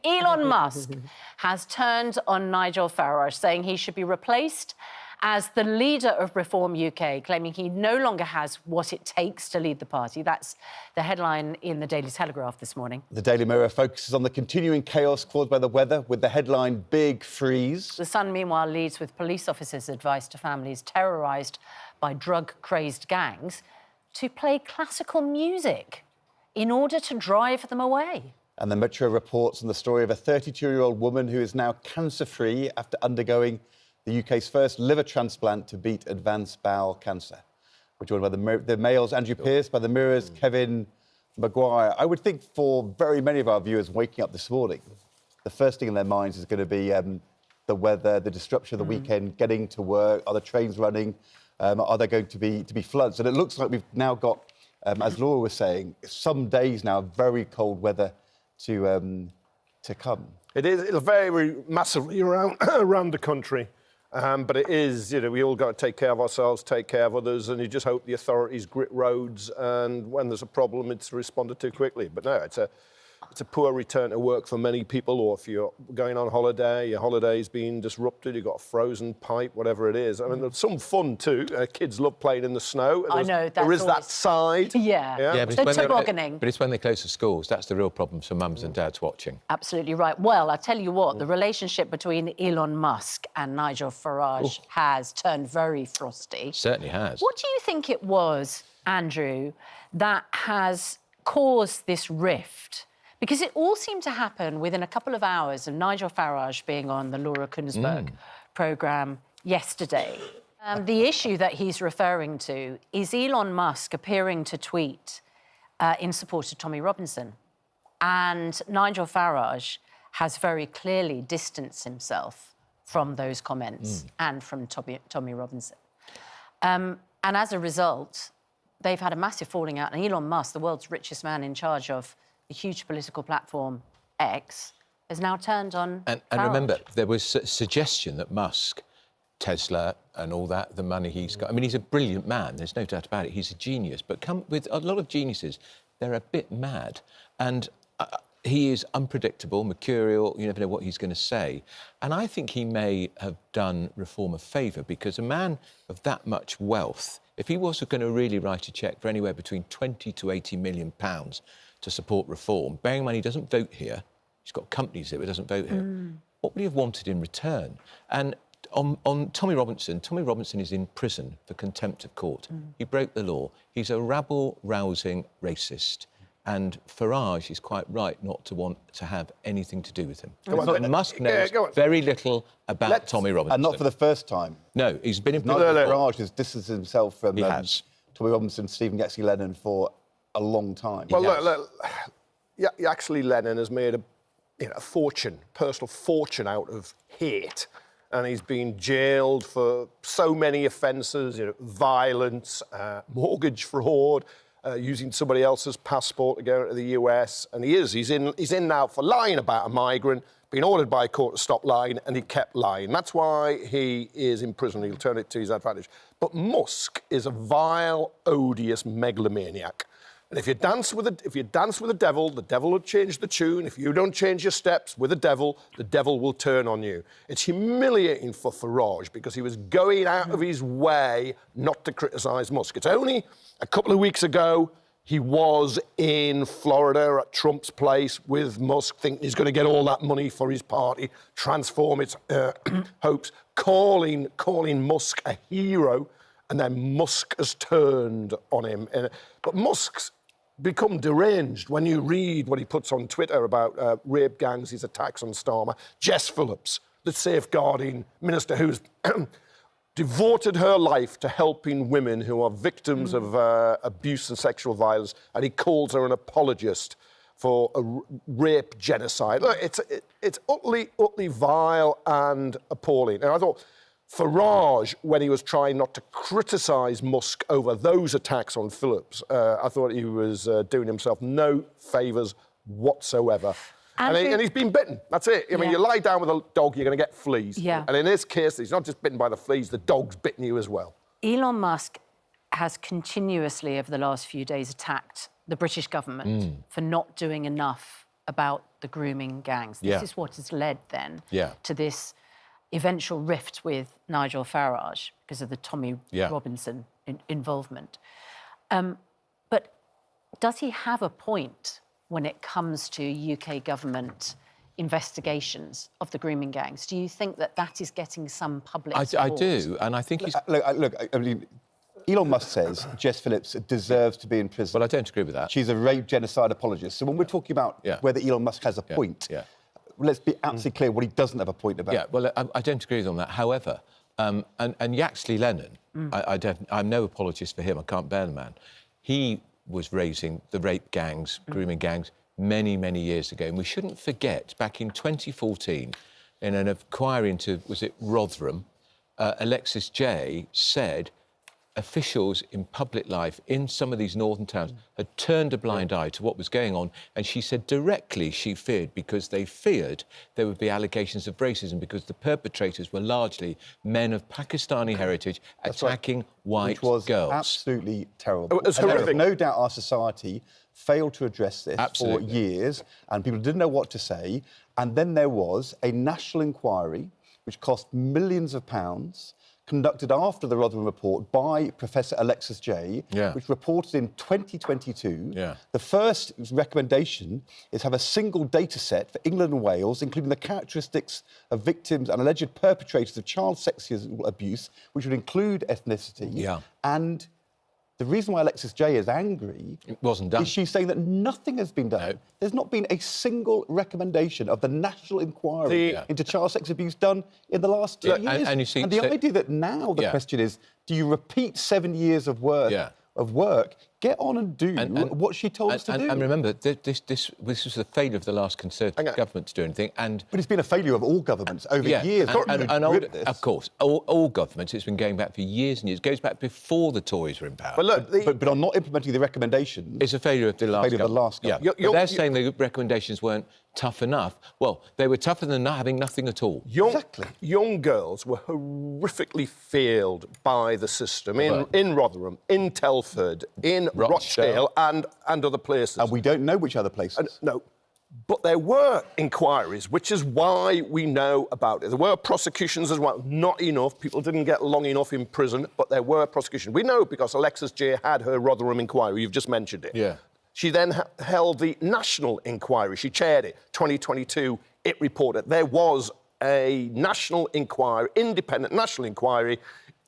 Elon Musk has turned on Nigel Farage, saying he should be replaced as the leader of Reform UK, claiming he no longer has what it takes to lead the party. That's the headline in the Daily Telegraph this morning. The Daily Mirror focuses on the continuing chaos caused by the weather, with the headline Big Freeze. The Sun, meanwhile, leads with police officers' advice to families terrorised by drug-crazed gangs to play classical music in order to drive them away. And the Metro reports on the story of a 32-year-old woman who is now cancer-free after undergoing the UK's first liver transplant to beat advanced bowel cancer. We're joined by the Mail's Andrew Pearce, by the Mirror's Kevin Maguire. I would think for very many of our viewers waking up this morning, the first thing in their minds is going to be the weather, the disruption of the weekend, getting to work, are the trains running, are there going to be floods? And it looks like we've now got, as Laura was saying, some days now, very cold weather to come. It'll vary massively around the country. But it is, we all got to take care of ourselves, take care of others, and you just hope the authorities grit roads, and when there's a problem, it's responded to quickly. But no, it's a poor return to work for many people, or if you're going on holiday, your holiday's been disrupted, you've got a frozen pipe, whatever it is. I mean, there's some fun too. Kids love playing in the snow. I know, there is that side. Yeah, but it's tobogganing. But it's when they close the schools. That's the real problem for mums and dads watching. Absolutely right. Well, I tell you what, the relationship between Elon Musk and Nigel Farage has turned very frosty. Certainly has. What do you think it was, Andrew, that has caused this rift? Because it all seemed to happen within a couple of hours of Nigel Farage being on the Laura Kuenssberg programme yesterday. The issue that he's referring to is Elon Musk appearing to tweet in support of Tommy Robbinson. And Nigel Farage has very clearly distanced himself from those comments and from Tommy Robbinson. And as a result, they've had a massive falling out. And Elon Musk, the world's richest man in charge of the huge political platform X, has now turned on And remember, there was a suggestion that Musk, Tesla and all that, the money he's got... I mean, he's a brilliant man, there's no doubt about it. He's a genius. But with a lot of geniuses, they're a bit mad. And he is unpredictable, mercurial, you never know what he's going to say. And I think he may have done Reform a favour, because a man of that much wealth, if he was going to really write a cheque for anywhere between 20 to 80 million pounds to support Reform, bearing in mind he doesn't vote here, he's got companies here but doesn't vote here, what would he have wanted in return? And on Tommy Robbinson is in prison for contempt of court. He broke the law. He's a rabble-rousing racist. And Farage is quite right not to want to have anything to do with him. Musk knows very little about Tommy Robbinson. And not for the first time. No, he's been in prison. Farage has distanced himself from Tommy Robinson, Stephen Getsky Lennon for a long time. Well, look, actually, Lennon has made a fortune, personal fortune out of hate. And he's been jailed for so many offences, violence, mortgage fraud, using somebody else's passport to go into the US. And he's in now for lying about a migrant, been ordered by a court to stop lying, and he kept lying. That's why he is in prison. He'll turn it to his advantage. But Musk is a vile, odious megalomaniac. And if you dance with the devil will change the tune. If you don't change your steps with the devil will turn on you. It's humiliating for Farage, because he was going out of his way not to criticise Musk. It's only a couple of weeks ago he was in Florida at Trump's place with Musk, thinking he's going to get all that money for his party, transform its hopes, calling Musk a hero, and then Musk has turned on him. But Musk's become deranged when you read what he puts on Twitter about rape gangs, his attacks on Starmer. Jess Phillips, the safeguarding minister who's devoted her life to helping women who are victims of abuse and sexual violence, and he calls her an apologist for a rape genocide. Look, it's utterly vile and appalling. And I thought Farage, when he was trying not to criticise Musk over those attacks on Phillips, I thought he was doing himself no favours whatsoever. And he's been bitten. That's it. I mean, you lie down with a dog, you're going to get fleas. Yeah. And in this case, he's not just bitten by the fleas, the dog's bitten you as well. Elon Musk has continuously, over the last few days, attacked the British government for not doing enough about the grooming gangs. This is what has led then to this eventual rift with Nigel Farage because of the Tommy Robbinson involvement. But does he have a point when it comes to UK government investigations of the grooming gangs? Do you think that that is getting some public support? I do, and I think he's... Look, I mean, Elon Musk says Jess Phillips deserves to be in prison. Well, I don't agree with that. She's a rape genocide apologist. So when we're talking about whether Elon Musk has a point, let's be absolutely clear what he doesn't have a point about. Yeah, well, I don't agree with on that. However, and Yaxley Lennon, I'm no apologist for him. I can't bear the man. He was raising the rape gangs, grooming gangs, many, many years ago. And we shouldn't forget, back in 2014, in an inquiry into, was it Rotherham, Alexis Jay said officials in public life in some of these northern towns had turned a blind eye to what was going on. And she said directly she feared because they feared there would be allegations of racism because the perpetrators were largely men of Pakistani heritage attacking white girls. Which was absolutely terrible. It was horrific. No doubt our society failed to address this for years and people didn't know what to say. And then there was a national inquiry which cost millions of pounds, conducted after the Rotherham report by Professor Alexis Jay, which reported in 2022. The first recommendation is have a single data set for England and Wales, including the characteristics of victims and alleged perpetrators of child sexual abuse, which would include ethnicity. And the reason why Alexis Jay is angry is she's saying that nothing has been done. There's not been a single recommendation of the national inquiry into child sex abuse done in the last 2 years. And you see, the idea that now the question is, do you repeat 7 years of work, get on and do what she told us to do? And remember, this was the failure of the last Conservative government to do anything. But it's been a failure of all governments over years. Of course, all governments, it's been going back for years and years. It goes back before the Tories were in power. But look, but on not implementing the recommendations... It's a failure of the last government. But they're saying the recommendations weren't tough enough. Well, they were tougher than not having nothing at all. Young girls were horrifically failed by the system in Rotherham, in Telford, in Rochdale and other places. And we don't know which other places. No. But there were inquiries, which is why we know about it. There were prosecutions as well. Not enough. People didn't get long enough in prison, but there were prosecutions. We know because Alexis Jay had her Rotherham inquiry. You've just mentioned it. She then held the national inquiry. She chaired it. 2022, it reported. There was a national inquiry, independent national inquiry,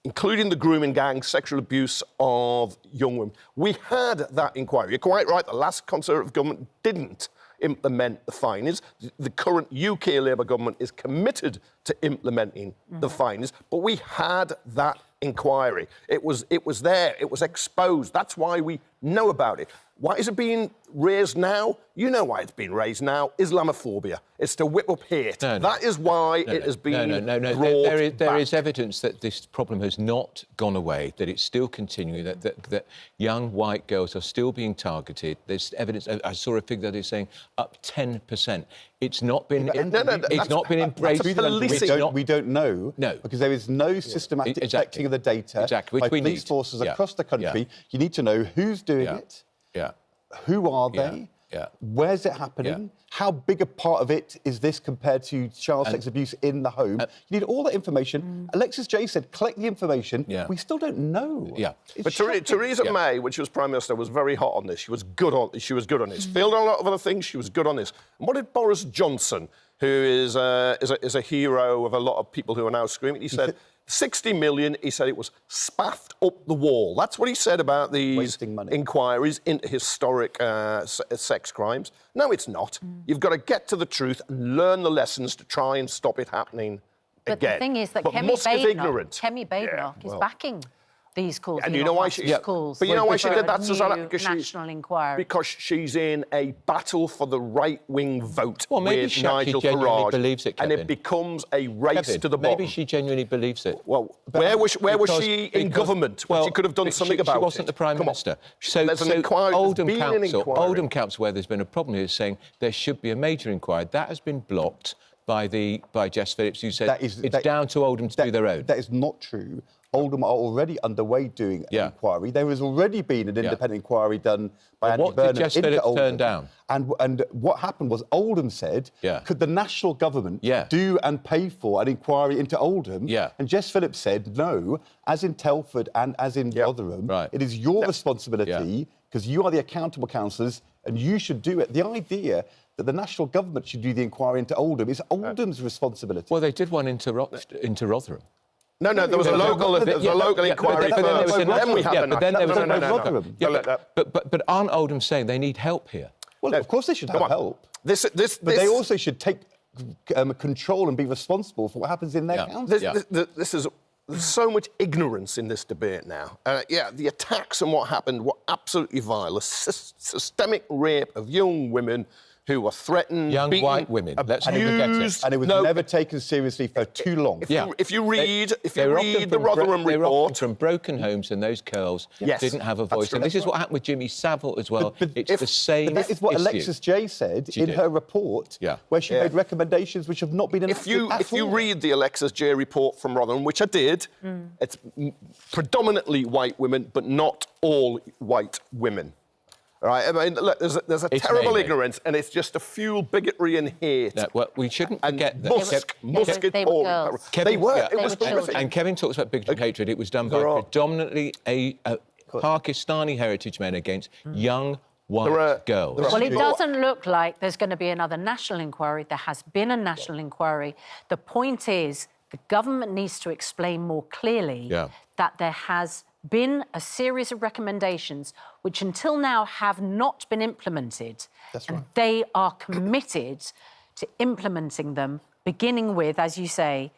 including the grooming gang, sexual abuse of young women. We had that inquiry. You're quite right, the last Conservative government didn't implement the findings. The current UK Labour government is committed to implementing the findings, but we had that inquiry. It was there, it was exposed. That's why we know about it. Why is it being raised now? You know why it's being raised now. Islamophobia. It's to whip up hate. That is why it has been brought There is evidence that this problem has not gone away, that it's still continuing, that young white girls are still being targeted. There's evidence. I saw a figure that is saying up 10%. It's not been... It's not been embraced. We don't know. No. Because there is no systematic checking of the data by police forces across the country. You need to know who's doing it. Who are they? Where's it happening? How big a part of it is this compared to child sex abuse in the home? You need all that information. Alexis Jay said, collect the information. We still don't know. But Theresa May, when she was Prime Minister, was very hot on this. She was good on this. Failed on a lot of other things. She was good on this. And what did Boris Johnson, who is a hero of a lot of people who are now screaming, he said... 60 million, he said it was spaffed up the wall. That's what he said about these inquiries into historic sex crimes. No, it's not. You've got to get to the truth and learn the lessons to try and stop it happening again. But the thing is that Kemi Badenoch is backing these calls. And you know why she... But you know why she did that, Susanna? National inquiry. Because she's in a battle for the right-wing vote with Nigel Farage. Believes it, and it becomes a race to the bottom. Maybe she genuinely believes it. Well, where was she in government? Well, she could have done something about it. She wasn't the Prime Minister. There's an inquiry. Oldham Council, where there's been a problem here, is saying there should be a major inquiry. That has been blocked by Jess Phillips, who said it's down to Oldham to do their own. That is not true. Oldham are already underway doing an inquiry. There has already been an independent inquiry done by Andy Burnham. What did Jess Phillips turn down? And what happened was Oldham said, could the national government do and pay for an inquiry into Oldham? And Jess Phillips said, no, as in Telford and as in Rotherham, it is your responsibility because you are the accountable councillors and you should do it. The idea that the national government should do the inquiry into Oldham is Oldham's responsibility. Well, they did one into Rotherham. No, there was a local inquiry first. Then we have Rotherham. But aren't Oldham saying they need help here? Well, of course they should have help. But they also should take control and be responsible for what happens in their council. There's so much ignorance in this debate now. The attacks and what happened were absolutely vile. A systemic rape of young women who were threatened, beaten, white women. Let's abused. And it was never taken seriously for too long. If you read the Rotherham report... They were often from broken homes and those girls didn't have a voice. And this is what happened with Jimmy Savile as well. It's the same But this is what issue. Alexis Jay said in her report, where she made recommendations which have not been enacted If you read the Alexis Jay report from Rotherham, which I did, it's predominantly white women, but not all white women. Right, I mean, look, there's a terrible ignorance, and it's just to fuel bigotry and hate. No, well, we shouldn't forget that. They were girls. They were. It was children. And Kevin talks about bigotry and hatred. It was done by predominantly Pakistani heritage men against young white girls. Well, it doesn't look like there's going to be another national inquiry. There has been a national inquiry. The point is, the government needs to explain more clearly that there has been a series of recommendations which until now have not been implemented. That's and they are committed to implementing them, beginning with, as you say,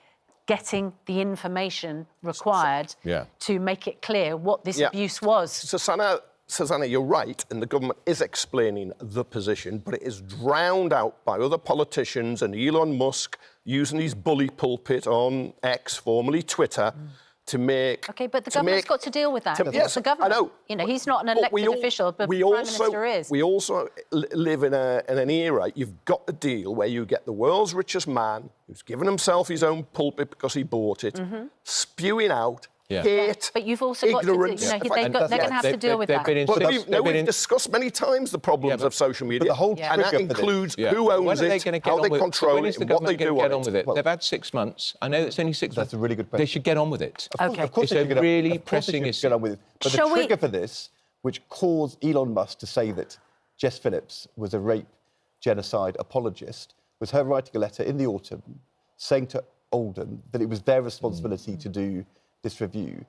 getting the information required to make it clear what this abuse was. Susanna, you're right, and the government is explaining the position, but it is drowned out by other politicians and Elon Musk using his bully pulpit on X, formerly Twitter, to make... OK, but the government's got to deal with that. Yes, the government, I know. You know, he's not an elected official, but the Prime Minister is. We also live in an era, you've got a deal where you get the world's richest man, who's given himself his own pulpit because he bought it, spewing out hate, but you've also ignorance. Got to, they're going to have to deal with that. We've discussed many times the problems of social media, and that includes who owns it, how they control it, and what they do on it. They've had 6 months. I know it's only 6 months. That's a really good question. They should get on with it. Of course it's a really pressing issue. Get on with it. But the trigger for this, which caused Elon Musk to say that Jess Phillips was a rape genocide apologist, was her writing a letter in the autumn saying to Oldham that it was their responsibility to do this review.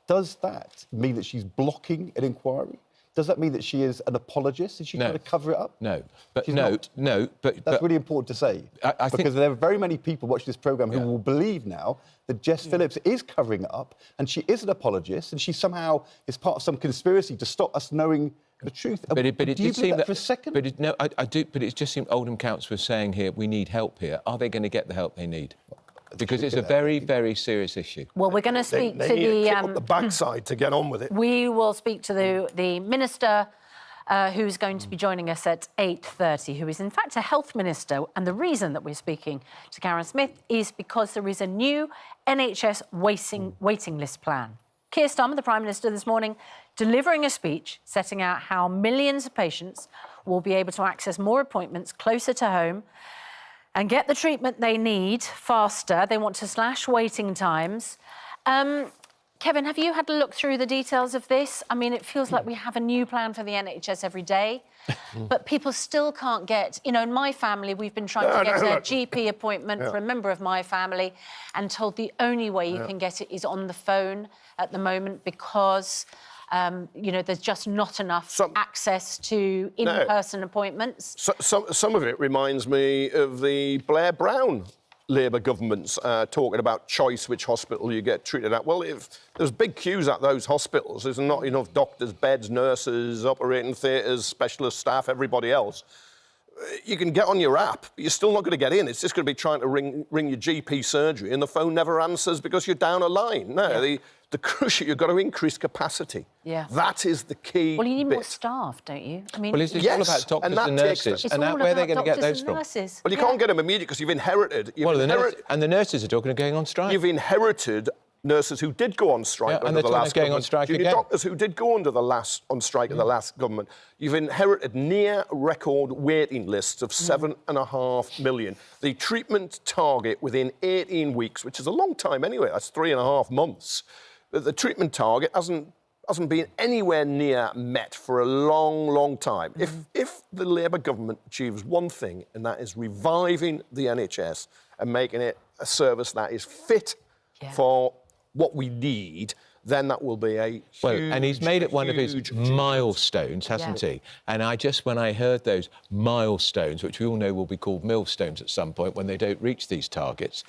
Does that mean that she's blocking an inquiry? Does that mean that she is an apologist? Is she trying to cover it up? No, but that's really important to say. I think there are very many people watching this programme who will believe now that Jess Phillips is covering it up and she is an apologist and she somehow is part of some conspiracy to stop us knowing the truth. But it did seem that for a second. I do. But it just seemed Oldham Council was saying here we need help here. Are they going to get the help they need? Because it's a very, very serious issue. Well, we're going to speak to the backside to get on with it. We will speak to the minister who's going to be joining us at 8:30, who is in fact a health minister. And the reason that we're speaking to Karen Smith is because there is a new NHS waiting list plan. Keir Starmer, the Prime Minister, this morning, delivering a speech setting out how millions of patients will be able to access more appointments closer to home and get the treatment they need faster. They want to slash waiting times. Kevin, have you had a look through the details of this? I mean, it feels like we have a new plan for the NHS every day, but people still can't get... You know, in my family, we've been trying to get a GP appointment for a member of my family and told the only way you can get it is on the phone at the moment because... you know, there's just not enough access to in-person appointments. Some of it reminds me of the Blair Brown Labour governments talking about choice, which hospital you get treated at. Well, if there's big queues at those hospitals, there's not enough doctors, beds, nurses, operating theatres, specialist staff, everybody else. You can get on your app, but you're still not going to get in. It's just going to be trying to ring your GP surgery and the phone never answers because you're down a line. No, the crucial, you've got to increase capacity. Yeah. That is the key Well, you need more staff, don't you? I mean, well, it's all about doctors and nurses. And where are they going to get those from? Well, you can't get them immediately because you've inherited... and the nurses are talking of going on strike. You've inherited nurses who did go on strike under the last going government, on strike junior again. doctors who did go on strike in the last government. You've inherited near record waiting lists of 7.5 million. The treatment target within 18 weeks, which is a long time anyway, that's 3.5 months. The treatment target hasn't been anywhere near met for a long, long time. If the Labour government achieves one thing, and that is reviving the NHS and making it a service that is fit for what we need, then that will be a huge... Well, and he's made it one of his milestones, hasn't he? And when I heard those milestones, which we all know will be called millstones at some point when they don't reach these targets,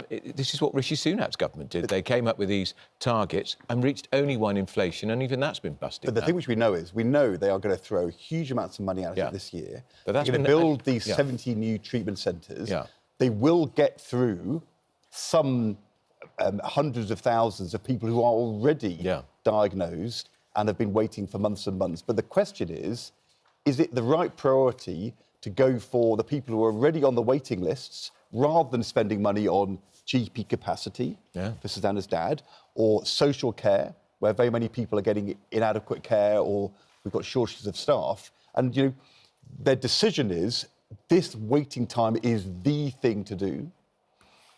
this is what Rishi Sunak's government did. They came up with these targets and reached only one inflation, and even that's been busted. But the thing which we know is, we know they are going to throw huge amounts of money at it this year. But that's going to build these 70 new treatment centres. They will get through some... hundreds of thousands of people who are already diagnosed and have been waiting for months and months. But the question is it the right priority to go for the people who are already on the waiting lists rather than spending money on GP capacity for Susanna's dad, or social care, where very many people are getting inadequate care, or we've got shortages of staff? And, you know, their decision is this waiting time is the thing to do.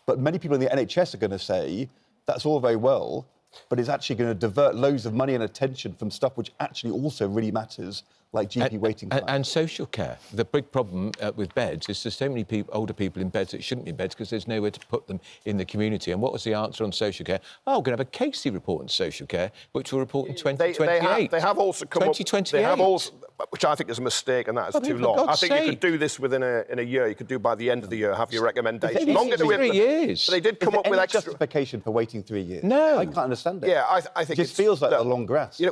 But many people in the NHS are going to say, that's all very well, but it's actually going to divert loads of money and attention from stuff which actually also really matters, like GP waiting time. And social care. The big problem with beds is there's so many older people in beds that shouldn't be in beds because there's nowhere to put them in the community. And what was the answer on social care? Oh, we're going to have a Casey report on social care, which will report in 2028. They have also come 2028. They have also, which I think is a mistake, and that is too long. I think you could do this within a year. You could do by the end of the year, have your recommendation. Longer than 3 years. But they did come up with extra justification for waiting 3 years. No, I can't understand it. Yeah, I think it just feels like a long grass. You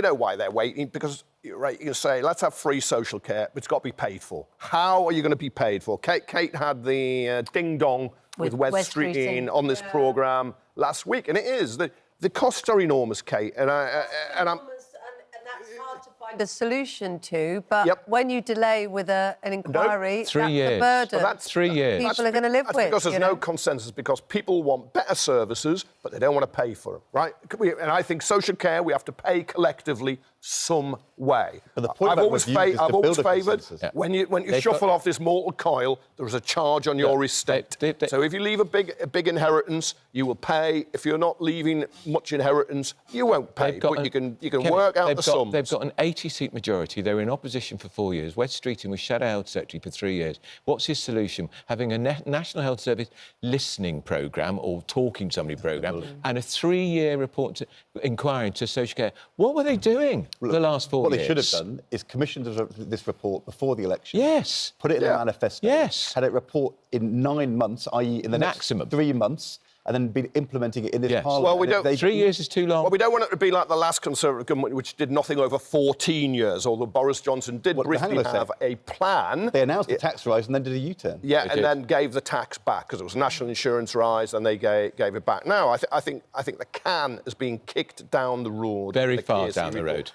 know why they're waiting, because you can say, let's have free social care, but it's got to be paid for. How are you going to be paid for? Kate had the ding-dong with Wes Streeting on this programme last week, and it is. The costs are enormous, Kate, and I'm... that's hard to find a solution to, but when you delay with an inquiry, 3 years. That's a burden. That's 3 years. People are going to live with. Because there's no consensus, because people want better services, but they don't want to pay for them, right? And I think social care, we have to pay collectively some way. But the point I've always favoured when you shuffle off this mortal coil, there is a charge on your estate. So if you leave a big inheritance, you will pay. If you're not leaving much inheritance, you won't pay. But you can work out the sums. They've got an 80-seat majority. They were in opposition for 4 years. Wes Streeting was Shadow Health Secretary for 3 years. What's his solution? Having a National Health Service listening programme, or talking somebody programme, and a 3-year report inquiry into social care. What were they doing? Look, the last 4 years. What they should have done is commissioned this report before the election. Yes. Put it in a manifesto. Yes. Had it report in 9 months, i.e. in the next 3 months, and then been implementing it in this parliament. Well, we don't... 3 years is too long. Well, we don't want it to be like the last Conservative government, which did nothing over 14 years, although Boris Johnson did briefly have a plan. They announced a tax rise and then did a U-turn. Yeah, and then gave the tax back, because it was national insurance rise, and they gave it back. Now, I think the can is being kicked down the road. Very far down the road.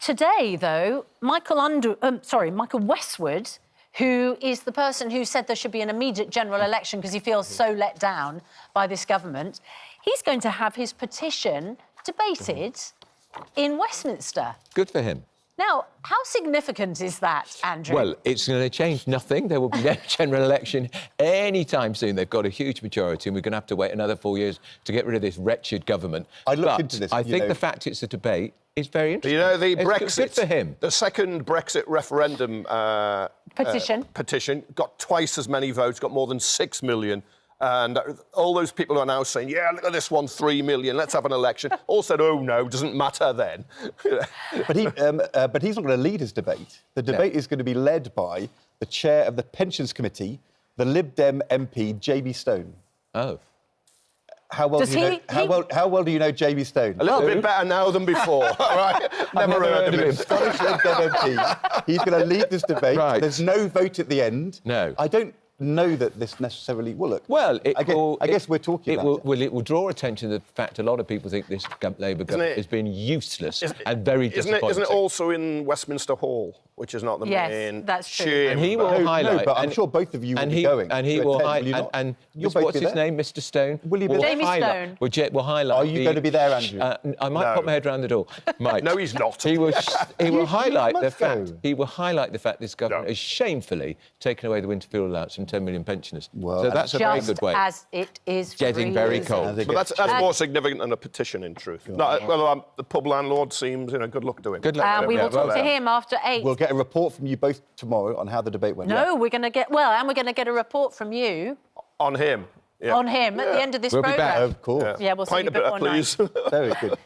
Today, though, Michael Westwood, who is the person who said there should be an immediate general election because he feels so let down by this government, he's going to have his petition debated in Westminster. Good for him. Now, how significant is that, Andrew? Well, it's going to change nothing. There will be no general election any time soon. They've got a huge majority, and we're going to have to wait another 4 years to get rid of this wretched government. I looked into this. I think the fact it's a debate is very interesting. You know, the Brexit... Good for him. The second Brexit referendum... petition got twice as many votes, got more than 6 million. And all those people are now saying, yeah, look at this one, 3 million, let's have an election. All said, oh, no, doesn't matter then. But he's not going to lead his debate. The debate is going to be led by the chair of the Pensions Committee, the Lib Dem MP, JB Stone. Oh. How well do you know JB Stone? A little bit better now than before. Right? Never heard of him. Scottish Lib Dem MP. He's going to lead this debate. Right. There's no vote at the end. No. I don't know that this necessarily will look. Well, I guess we're talking about it. It will draw attention to the fact a lot of people think this Labour government has been useless and very disappointing. Isn't it also in Westminster Hall? which is not the Yes, main that's true. shame. And he will No, highlight. but I'm sure both of you will and be he, going. And he to will attend, will you highlight. not? And You'll Mr. both what's be his there? name, Mr. Stone? Will you be there? Jamie Stone. Will highlight. Are you going to be there, Andrew? I might pop my head around the door. Might. No, he's not. He will highlight the must fact. go. He will highlight the fact this government No. has shamefully taken away the winter fuel allowance from 10 million pensioners. Well, so that's a very Just good way. as it is Getting very freezing. cold. But that's more significant than a petition, in truth. No, well, the pub landlord seems, good luck to him. Good luck. And we Yeah, will talk well, to him after 8. We'll get a report from you both tomorrow on how the debate went. No, we're going to get... Well, and we're going to get a report from you On him. Yeah. on him at the end of this We'll be programme. back. Of course. Yeah, we'll see Pint you a bit, before 9. please. Very good.